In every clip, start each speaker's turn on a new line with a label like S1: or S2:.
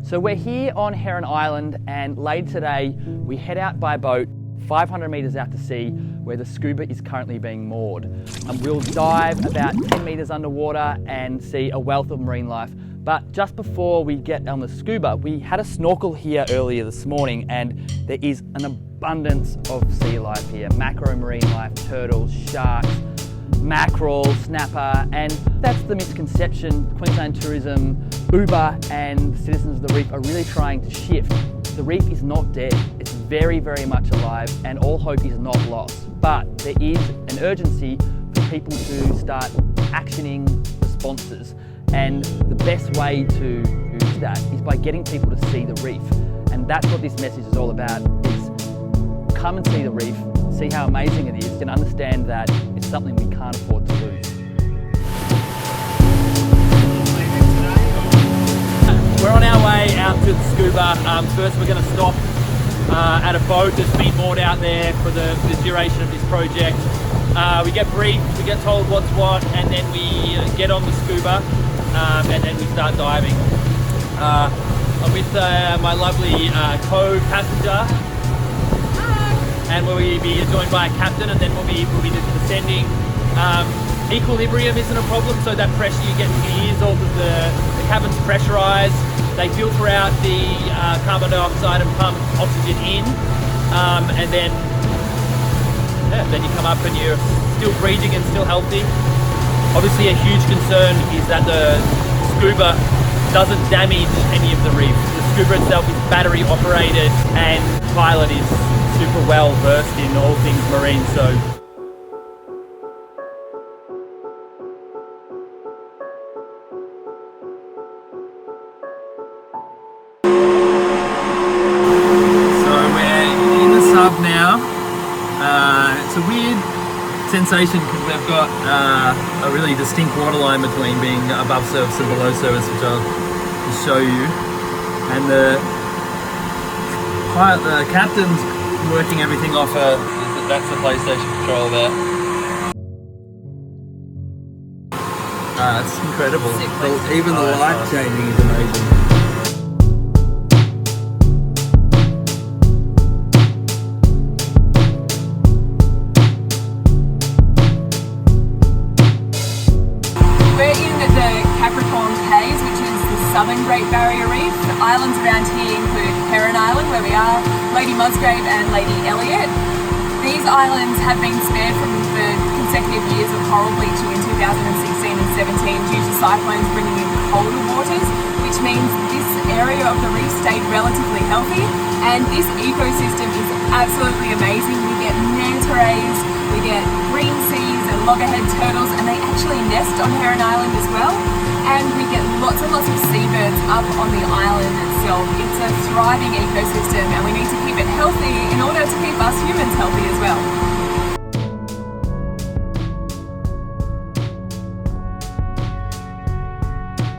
S1: So we're here on Heron Island, and later today we head out by boat 500 metres out to sea where the scUber is currently being moored. And we'll dive about 10 metres underwater and see a wealth of marine life. But just before we get on the scUber, we had a snorkel here earlier this morning, and there is an abundance of sea life here. Macro marine life, turtles, sharks, mackerel, snapper, and that's the misconception Queensland Tourism, Uber and citizens of the reef are really trying to shift. The reef is not dead, it's very, very much alive, and all hope is not lost. But there is an urgency for people to start actioning responses, and the best way to do that is by getting people to see the reef. And that's what this message is all about, is come and see the reef, see how amazing it is, and understand that it's something we can't afford to lose. We're on our way out to the scUber. First we're going to stop at a boat that's been moored out there for the duration of this project. We get briefed, we get told what's what, and then we get on the scUber and then we start diving. I'm with my lovely co-passenger, and we'll be joined by a captain, and then we'll be descending. Equilibrium isn't a problem, so that pressure you get in your ears, all of the cabin's pressurized, they filter out the carbon dioxide and pump oxygen in, and then you come up and you're still breathing and still healthy. Obviously a huge concern is that the scUber doesn't damage any of the reef. The scUber itself is battery operated, and the pilot is super well versed in all things marine. So we're in the sub now. It's a weird sensation because we've got a really distinct waterline between being above surface and below surface, which I'll just show you. And the captain's working everything off that's the PlayStation controller there. It's incredible. Even the light changing is amazing.
S2: Southern Great Barrier Reef. The islands around here include Heron Island, where we are, Lady Musgrave and Lady Elliot. These islands have been spared from the consecutive years of coral bleaching in 2016 and 17 due to cyclones bringing in colder waters, which means this area of the reef stayed relatively healthy, and this ecosystem is absolutely amazing. We get manta rays, we get green seas and loggerhead turtles, and they actually nest on Heron Island as well. And we get lots and lots of seabirds up on the island itself. It's a thriving ecosystem, and we need to keep it healthy in order to keep us humans healthy as well.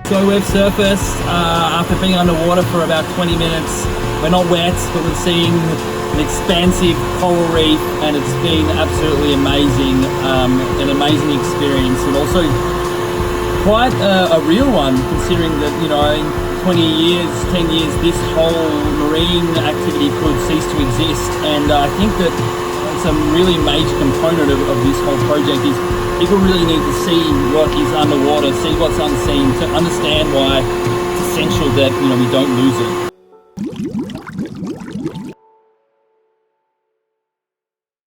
S1: So we've surfaced after being underwater for about 20 minutes. We're not wet, but we've seen an expansive coral reef, and it's been absolutely amazing, an amazing experience, and also quite a real one, considering that, you know, in 20 years, 10 years, this whole marine activity could cease to exist. And I think that some really major component of this whole project is people really need to see what is underwater, see what's unseen, to understand why it's essential that, you know, we don't lose it.